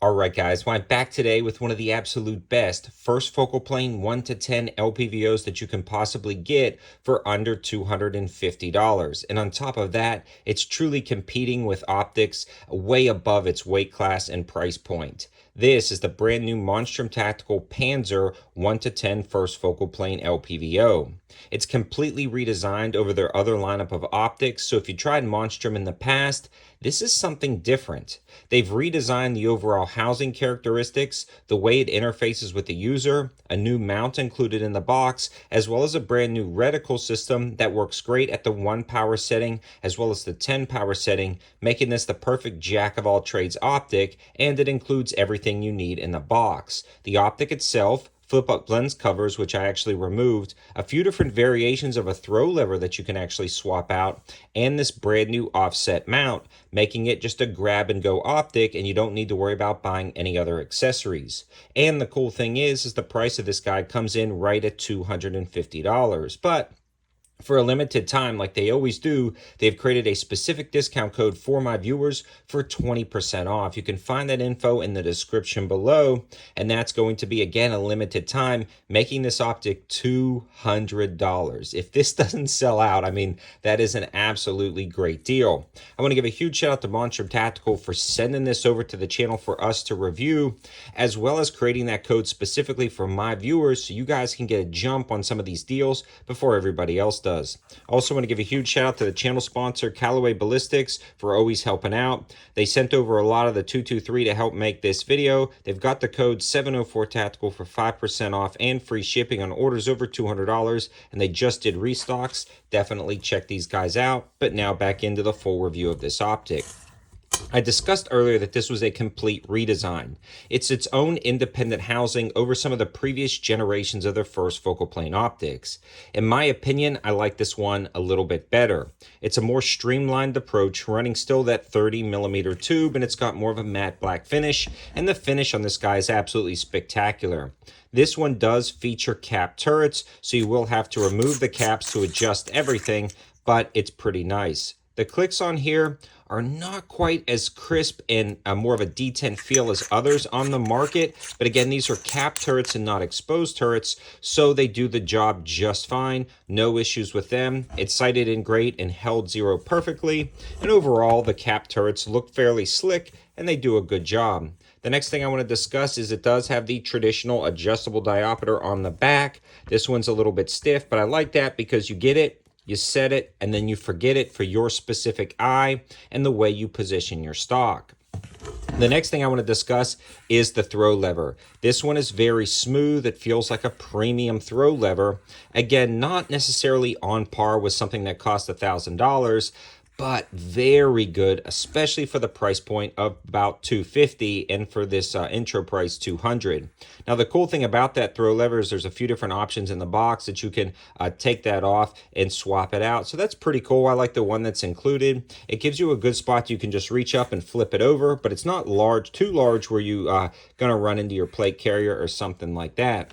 Alright guys, well I'm back today with one of the absolute best first focal plane 1 to 10 LPVOs that you can possibly get for under $250. And on top of that, it's truly competing with optics way above its weight class and price point. This is the brand new Monstrum Tactical Panzer 1 to 10 first focal plane LPVO. It's completely redesigned over their other lineup of optics, so if you tried Monstrum in the past, this is something different. They've redesigned the overall housing characteristics, the way it interfaces with the user, a new mount included in the box, as well as a brand new reticle system that works great at the 1 power setting as well as the 10 power setting, making this the perfect jack of all trades optic, and it includes everything you need in the box. The optic itself, flip-up lens covers, which I actually removed, a few different variations of a throw lever that you can actually swap out, and this brand new offset mount, making it just a grab-and-go optic, and you don't need to worry about buying any other accessories. And the cool thing is the price of this guy comes in right at $250. But for a limited time, like they always do, they've created a specific discount code for my viewers for 20% off. You can find that info in the description below, and that's going to be, again, a limited time, making this optic $200. If this doesn't sell out, I mean, that is an absolutely great deal. I want to give a huge shout out to Monstrum Tactical for sending this over to the channel for us to review, as well as creating that code specifically for my viewers so you guys can get a jump on some of these deals before everybody else does. Also want to give a huge shout out to the channel sponsor Callaway Ballistics for always helping out. They sent over a lot of the 223 to help make this video. They've got the code 704 Tactical for 5% off and free shipping on orders over $200, and they just did restocks. Definitely check these guys out. But now back into the full review of this optic. I discussed earlier that this was a complete redesign. It's its own independent housing over some of the previous generations of their first focal plane optics. In my opinion, I like this one a little bit better. It's a more streamlined approach, running still that 30mm tube, and it's got more of a matte black finish, and the finish on this guy is absolutely spectacular. This one does feature cap turrets, so you will have to remove the caps to adjust everything, but it's pretty nice. The clicks on here are not quite as crisp and more of a detent feel as others on the market. But again, these are cap turrets and not exposed turrets, so they do the job just fine. No issues with them. It's sighted in great and held zero perfectly. And overall, the cap turrets look fairly slick and they do a good job. The next thing I want to discuss is it does have the traditional adjustable diopter on the back. This one's a little bit stiff, but I like that because you get it, you set it, and then you forget it for your specific eye and the way you position your stock. The next thing I want to discuss is the throw lever. This one is very smooth. It feels like a premium throw lever. Again, not necessarily on par with something that costs $1,000, but very good, especially for the price point of about $250 and for this intro price $200. Now the cool thing about that throw lever is there's a few different options in the box that you can take that off and swap it out. So that's pretty cool. I like the one that's included. It gives you a good spot you can just reach up and flip it over, but it's not large, too large where you gonna run into your plate carrier or something like that.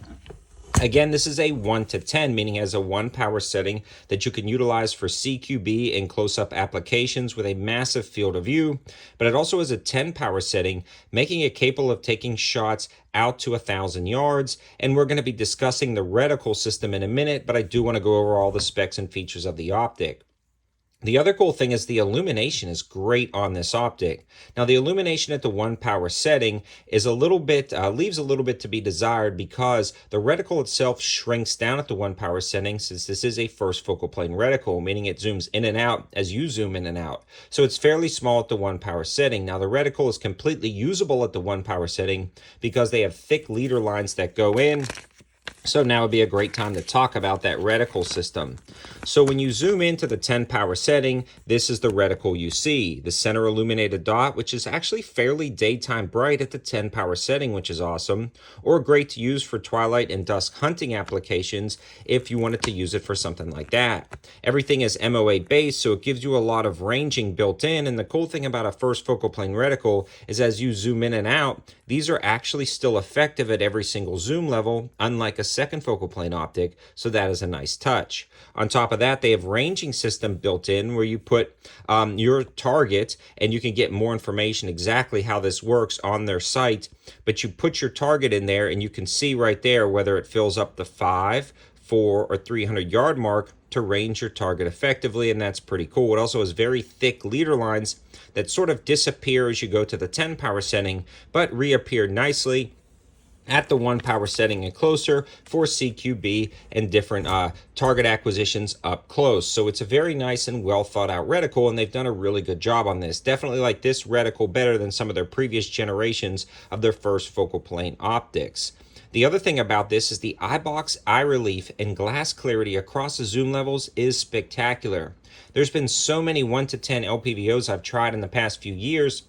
Again, this is a 1 to 10, meaning it has a 1 power setting that you can utilize for CQB and close-up applications with a massive field of view, but it also has a 10 power setting, making it capable of taking shots out to 1,000 yards. And we're going to be discussing the reticle system in a minute, but I do want to go over all the specs and features of the optic. The other cool thing is the illumination is great on this optic. Now the illumination at the 1 power setting is a little bit, leaves a little bit to be desired because the reticle itself shrinks down at the 1 power setting, since this is a first focal plane reticle, meaning it zooms in and out as you zoom in and out. So it's fairly small at the 1 power setting. Now the reticle is completely usable at the 1 power setting because they have thick leader lines that go in. So now would be a great time to talk about that reticle system. So when you zoom into the 10 power setting, this is the reticle you see. The center illuminated dot, which is actually fairly daytime bright at the 10 power setting, which is awesome, or great to use for twilight and dusk hunting applications if you wanted to use it for something like that. Everything is MOA based, so it gives you a lot of ranging built in, and the cool thing about a first focal plane reticle is as you zoom in and out, these are actually still effective at every single zoom level, unlike a second focal plane optic, so that is a nice touch. On top of that, they have ranging system built in where you put your target, and you can get more information exactly how this works on their site, but you put your target in there and you can see right there whether it fills up the 5, 4, or 300-yard mark to range your target effectively, and that's pretty cool. It also has very thick leader lines that sort of disappear as you go to the 10 power setting, but reappear nicely at the 1 power setting and closer for CQB and different target acquisitions up close. So it's a very nice and well thought out reticle, and they've done a really good job on this. Definitely like this reticle better than some of their previous generations of their first focal plane optics. The other thing about this is the eye box, eye relief, and glass clarity across the zoom levels is spectacular. There's been so many 1 to 10 LPVOs I've tried in the past few years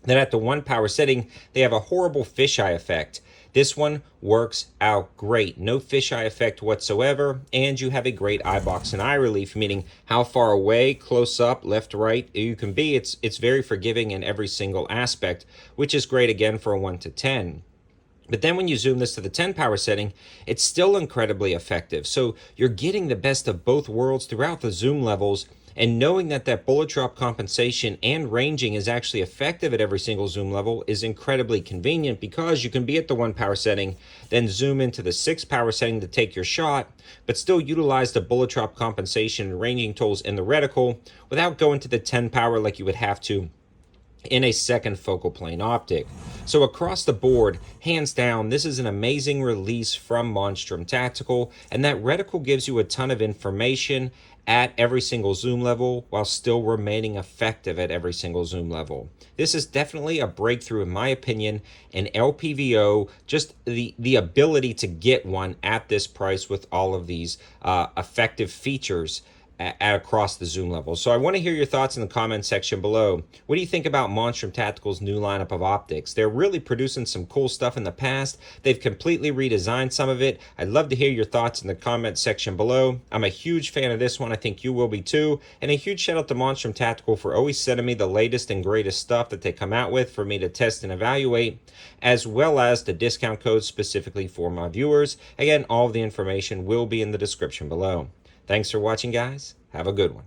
that at the 1 power setting, they have a horrible fisheye effect. This one works out great. No fisheye effect whatsoever, and you have a great eye box and eye relief, meaning how far away, close up, left, right you can be. It's very forgiving in every single aspect, which is great again for a 1 to 10. But then when you zoom this to the 10 power setting, it's still incredibly effective. So you're getting the best of both worlds throughout the zoom levels, and knowing that that bullet drop compensation and ranging is actually effective at every single zoom level is incredibly convenient, because you can be at the 1 power setting, then zoom into the 6 power setting to take your shot, but still utilize the bullet drop compensation and ranging tools in the reticle without going to the 10 power like you would have to in a second focal plane optic. So across the board, hands down, this is an amazing release from Monstrum Tactical, and that reticle gives you a ton of information at every single zoom level while still remaining effective at every single zoom level. This is definitely a breakthrough, in my opinion, in LPVO, just the ability to get one at this price with all of these effective features across the zoom level. So I want to hear your thoughts in the comment section below. What do you think about Monstrum Tactical's new lineup of optics? They're really producing some cool stuff in the past. They've completely redesigned some of it. I'd love to hear your thoughts in the comment section below. I'm a huge fan of this one. I think you will be too. And a huge shout out to Monstrum Tactical for always sending me the latest and greatest stuff that they come out with for me to test and evaluate, as well as the discount codes specifically for my viewers. Again, all of the information will be in the description below. Thanks for watching, guys. Have a good one.